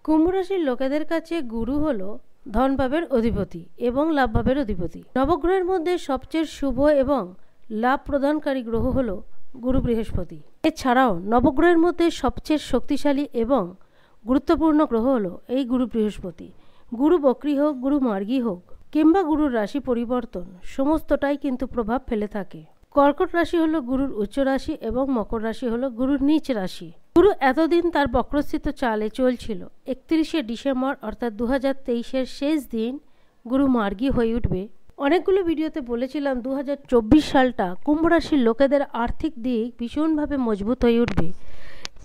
কুম্ভ রাশির লোকেদের কাছে গুরু হলো ধনভাবের অধিপতি এবং লাভভাবের অধিপতি। নবগ্রহের মধ্যে সবচেয়ে শুভ এবং লাভ প্রদানকারী গ্রহ হলো গুরু বৃহস্পতি। এছাড়াও নবগ্রহের মধ্যে সবচেয়ে শক্তিশালী এবং গুরুত্বপূর্ণ গ্রহ হলো এই গুরু বৃহস্পতি। গুরু বক্রী হোক, গুরু মার্গী হোক কিংবা গুরুর রাশি পরিবর্তন, সমস্তটাই কিন্তু প্রভাব ফেলে থাকে। কর্কট রাশি হলো গুরুর উচ্চ রাশি এবং মকর রাশি হলো গুরুর নিচ রাশি। গুরু এতদিন তার বক্রস্থিত চালে চলছিল। 31শে ডিসেম্বর অর্থাৎ 2023-এর শেষ দিন গুরু মার্গী হয়ে উঠবে। অনেকগুলো ভিডিওতে বলেছিলাম 2024 সালটা কুম্ভ রাশির লোকেদের আর্থিক দিক ভীষণভাবে মজবুত হয়ে উঠবে।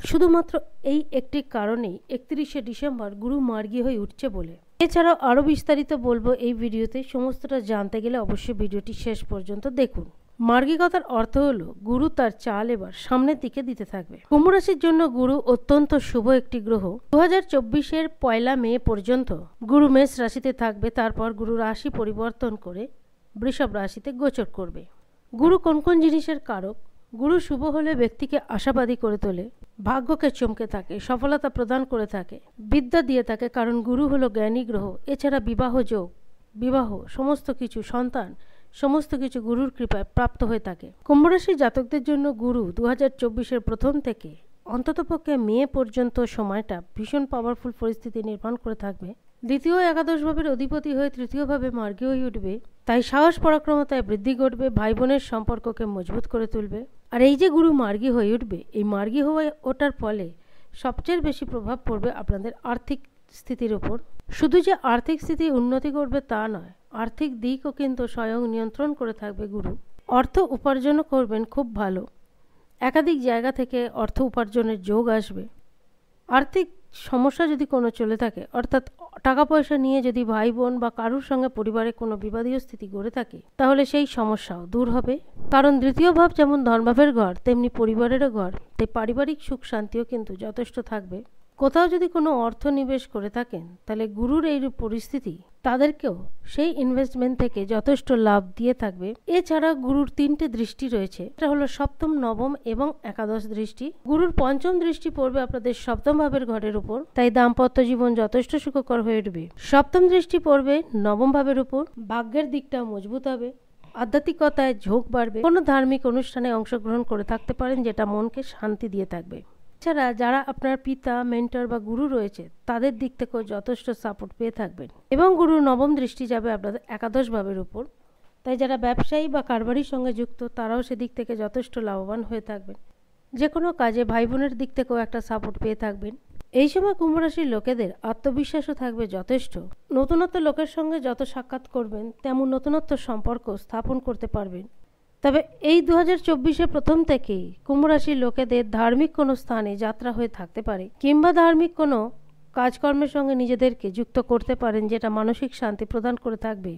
শুধুমাত্র এই একটি কারণেই 31শে ডিসেম্বর গুরু মার্গী হয়ে উঠছে বলে। এছাড়াও আরও বিস্তারিত বলবো এই ভিডিওতে। সমস্তটা জানতে গেলে অবশ্যই ভিডিওটি শেষ পর্যন্ত দেখুন। মার্গী কথার অর্থ হলো গুরু তার চাল এবার সামনের দিকে দিতে থাকবে। কুম্ভ রাশির জন্য গুরু অত্যন্ত শুভ একটি গ্রহ। 2024-এর 1 মে পর্যন্ত গুরু মেষ রাশিতে থাকবে। তারপর গুরু রাশি পরিবর্তন করে বৃষভ রাশিতে গোচর করবে। গুরু কোন কোন জিনিসের কারক? গুরু শুভ হলে ব্যক্তিকে আশাবাদী করে তোলে, ভাগ্যকে চমকে থাকে, সফলতা প্রদান করে থাকে, বিদ্যা দিয়ে থাকে, কারণ গুরু হলো জ্ঞানী গ্রহ। এছাড়া বিবাহ যোগ, বিবাহ, সমস্ত কিছু, সন্তান, সমস্ত কিছু গুরুর কৃপায় প্রাপ্ত হয়ে থাকে। কুম্ভ রাশির জাতকদের জন্য গুরু 2024-এর প্রথম থেকে অন্ততপক্ষে মে পর্যন্ত সময়টা ভীষণ পাওয়ারফুল পরিস্থিতি নির্মাণ করে থাকবে। দ্বিতীয় একাদশ ভাবের অধিপতি হয়ে তৃতীয়ভাবে মার্গী হয়ে উঠবে। তাই সাহস পরাক্রমতায় বৃদ্ধি ঘটবে, ভাই বোনের সম্পর্ককে মজবুত করে তুলবে। আর এই যে গুরু মার্গী হয়ে উঠবে, এই মার্গী হয়ে ওঠার ফলে সবচেয়ে বেশি প্রভাব পড়বে আপনাদের আর্থিক স্থিতির উপর। শুধু যে আর্থিক স্থিতি উন্নতি করবে তা নয়, আর্থিক দিকও কিন্তু স্বয়ং নিয়ন্ত্রণ করে থাকবে গুরু। অর্থ উপার্জনও করবেন খুব ভালো। একাধিক জায়গা থেকে অর্থ উপার্জনের যোগ আসবে। আর্থিক সমস্যা যদি কোনো চলে থাকে, অর্থাৎ টাকা পয়সা নিয়ে যদি ভাই বোন বা কারুর সঙ্গে পরিবারে কোনো বিবাদীয় স্থিতি গড়ে থাকে, তাহলে সেই সমস্যাও দূর হবে। কারণ দ্বিতীয় ভাব যেমন ধনভাবের ঘর, তেমনি পরিবারেরও ঘর। তাই পারিবারিক সুখ শান্তিও কিন্তু যথেষ্ট থাকবে। কোথাও যদি কোনো অর্থ নিবেশ করে থাকেন, তাহলে গুরুর এই পরিস্থিতি তাদেরকেও সেই ইনভেস্টমেন্ট থেকে যথেষ্ট লাভ দিয়ে থাকবে। এছাড়া গুরুর 3টে দৃষ্টি রয়েছে। এটা হলো সপ্তম, নবম এবং একাদশ দৃষ্টি। গুরুর পঞ্চম দৃষ্টি পড়বে আপনাদের সপ্তম ভাবের ঘরের উপর। তাই দাম্পত্য জীবন যথেষ্ট সুখকর হয়ে উঠবে। সপ্তম দৃষ্টি পড়বে নবম ভাবের উপর। ভাগ্যের দিকটা মজবুত হবে, আধ্যাত্মিকতায় ঝোঁক বাড়বে। কোনো ধার্মিক অনুষ্ঠানে অংশগ্রহণ করে থাকতে পারেন, যেটা মনকে শান্তি দিয়ে থাকবে। এছাড়া যারা আপনার পিতা, মেন্টর বা গুরু রয়েছে, তাদের দিক থেকেও যথেষ্ট সাপোর্ট পেয়ে থাকবেন। এবং গুরুর নবম দৃষ্টি যাবে আপনাদের একাদশ ভাবের উপর। তাই যারা ব্যবসায়ী বা কারবারির সঙ্গে যুক্ত, তারাও সেদিক থেকে যথেষ্ট লাভবান হয়ে থাকবেন। যে কোনো কাজে ভাই বোনের দিক থেকেও একটা সাপোর্ট পেয়ে থাকবেন। এই সময় কুম্ভ রাশির লোকেদের আত্মবিশ্বাসও থাকবে যথেষ্ট। নতুনত্ব লোকের সঙ্গে যত সাক্ষাৎ করবেন, তেমন নতুনত্ব সম্পর্ক স্থাপন করতে পারবেন। তবে এই 2024-এর প্রথম থেকেই কুম্ভ রাশির লোকেদের ধার্মিক কোনো স্থানে যাত্রা হয়ে থাকতে পারে, কিংবা ধার্মিক কোনো কাজকর্মের সঙ্গে নিজেদেরকে যুক্ত করতে পারেন, যেটা মানসিক শান্তি প্রদান করে থাকবে।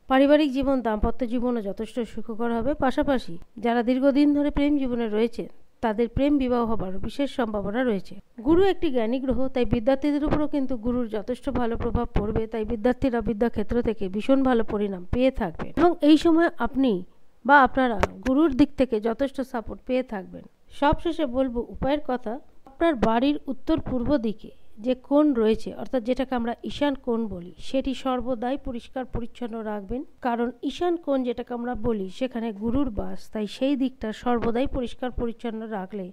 পারিবারিক জীবন, দাম্পত্য জীবনও যথেষ্ট সুখকর হবে। পাশাপাশি যারা দীর্ঘদিন ধরে প্রেম জীবনে রয়েছে, তাদের প্রেম বিবাহ হবার বিশেষ সম্ভাবনা রয়েছে। গুরু একটি জ্ঞানী গ্রহ, তাই বিদ্যার্থীদের উপরও কিন্তু গুরুর যথেষ্ট ভালো প্রভাব পড়বে। তাই বিদ্যার্থীরা বিদ্যাক্ষেত্র থেকে ভীষণ ভালো পরিণাম পেয়ে থাকবে এবং এই সময় আপনি বা আপনারা গুরুর দিক থেকে যথেষ্ট সাপোর্ট পেয়ে থাকবেন। সবশেষে বলবো উপায়ের কথা। আপনার বাড়ির উত্তর পূর্ব দিকে যে কোণ রয়েছে, অর্থাৎ যেটাকে আমরা ঈশান কোণ বলি, সেটি সর্বদাই পরিষ্কার পরিচ্ছন্ন রাখবেন। কারণ ঈশান কোণ যেটাকে আমরা বলি, সেখানে গুরুর বাস। তাই সেই দিকটা সর্বদাই পরিষ্কার পরিচ্ছন্ন রাখলে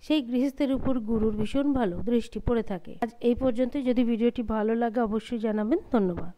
সেই গৃহস্থের উপর গুরুর ভীষণ ভালো দৃষ্টি পড়ে থাকে। আজ এই পর্যন্ত। যদি ভিডিওটি ভালো লাগে অবশ্যই জানাবেন। ধন্যবাদ।